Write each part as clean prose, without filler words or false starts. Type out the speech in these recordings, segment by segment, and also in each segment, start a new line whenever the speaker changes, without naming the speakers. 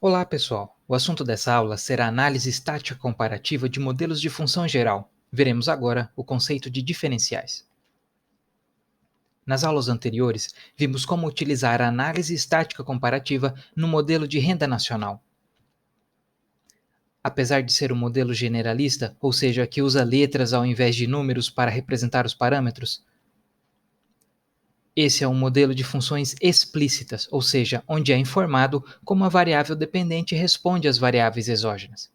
Olá, pessoal! O assunto dessa aula será análise estática comparativa de modelos de função geral. Veremos agora o conceito de diferenciais. Nas aulas anteriores, vimos como utilizar a análise estática comparativa no modelo de renda nacional. Apesar de ser um modelo generalista, ou seja, que usa letras ao invés de números para representar os parâmetros, esse é um modelo de funções explícitas, ou seja, onde é informado como a variável dependente responde às variáveis exógenas.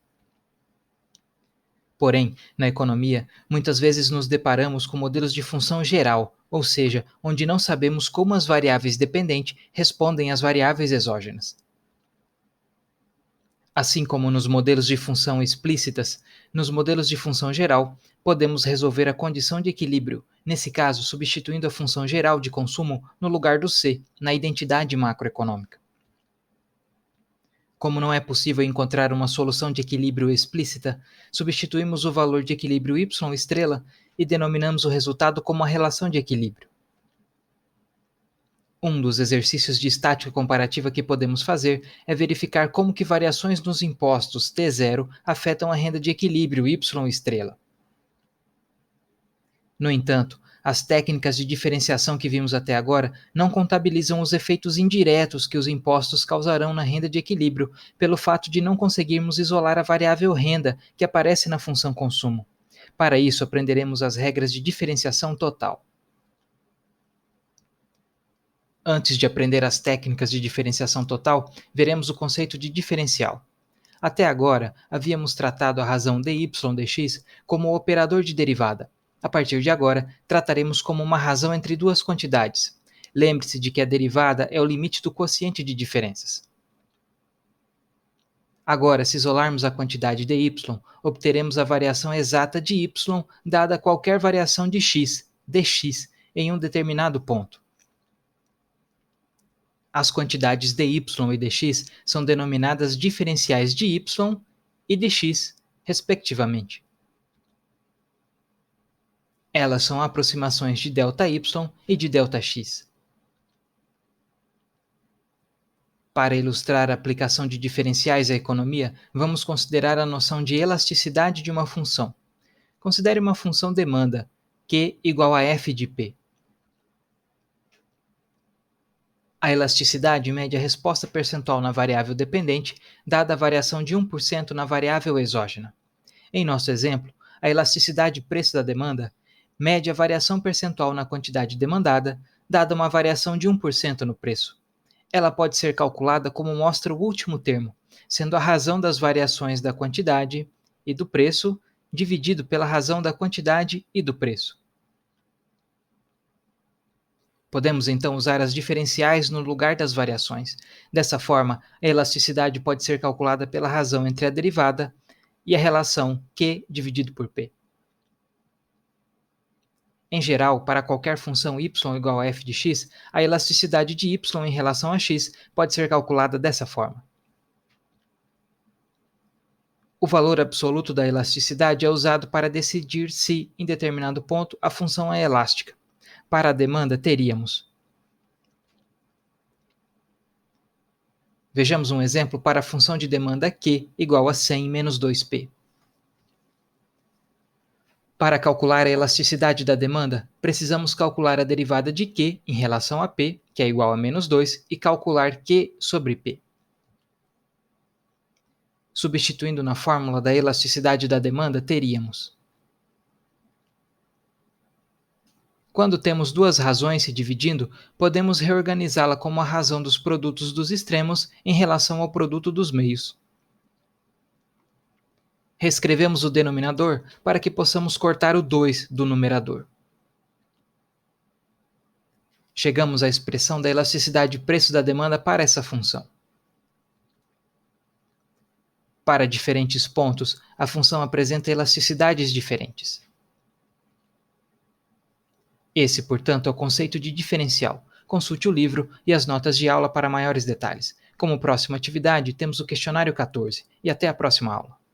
Porém, na economia, muitas vezes nos deparamos com modelos de função geral, ou seja, onde não sabemos como as variáveis dependentes respondem às variáveis exógenas. Assim como nos modelos de função explícitas, nos modelos de função geral, podemos resolver a condição de equilíbrio, nesse caso substituindo a função geral de consumo no lugar do C, na identidade macroeconômica. Como não é possível encontrar uma solução de equilíbrio explícita, substituímos o valor de equilíbrio y estrela e denominamos o resultado como a relação de equilíbrio. Um dos exercícios de estática comparativa que podemos fazer é verificar como que variações nos impostos T0 afetam a renda de equilíbrio y estrela. No entanto, as técnicas de diferenciação que vimos até agora não contabilizam os efeitos indiretos que os impostos causarão na renda de equilíbrio, pelo fato de não conseguirmos isolar a variável renda que aparece na função consumo. Para isso, aprenderemos as regras de diferenciação total. Antes de aprender as técnicas de diferenciação total, veremos o conceito de diferencial. Até agora, havíamos tratado a razão dy dx como o operador de derivada. A partir de agora, trataremos como uma razão entre duas quantidades. Lembre-se de que a derivada é o limite do quociente de diferenças. Agora, se isolarmos a quantidade dy, obteremos a variação exata de y dada qualquer variação de x, dx, em um determinado ponto. As quantidades dy e dx são denominadas diferenciais de y e de x, respectivamente. Elas são aproximações de ΔY e de ΔX. Para ilustrar a aplicação de diferenciais à economia, vamos considerar a noção de elasticidade de uma função. Considere uma função demanda, Q igual a f de P. A elasticidade mede a resposta percentual na variável dependente, dada a variação de 1% na variável exógena. Em nosso exemplo, a elasticidade preço da demanda mede a variação percentual na quantidade demandada, dada uma variação de 1% no preço. Ela pode ser calculada como mostra o último termo, sendo a razão das variações da quantidade e do preço dividido pela razão da quantidade e do preço. Podemos então usar as diferenciais no lugar das variações. Dessa forma, a elasticidade pode ser calculada pela razão entre a derivada e a relação Q dividido por P. Em geral, para qualquer função y igual a f de x, a elasticidade de y em relação a x pode ser calculada dessa forma. O valor absoluto da elasticidade é usado para decidir se, em determinado ponto, a função é elástica. Para a demanda, teríamos. Vejamos um exemplo para a função de demanda Q igual a 100 menos 2P. Para calcular a elasticidade da demanda, precisamos calcular a derivada de Q em relação a P, que é igual a menos 2, e calcular Q sobre P. Substituindo na fórmula da elasticidade da demanda, teríamos. Quando temos duas razões se dividindo, podemos reorganizá-la como a razão dos produtos dos extremos em relação ao produto dos meios. Reescrevemos o denominador para que possamos cortar o 2 do numerador. Chegamos à expressão da elasticidade preço da demanda para essa função. Para diferentes pontos, a função apresenta elasticidades diferentes. Esse, portanto, é o conceito de diferencial. Consulte o livro e as notas de aula para maiores detalhes. Como próxima atividade, temos o questionário 14. E até a próxima aula.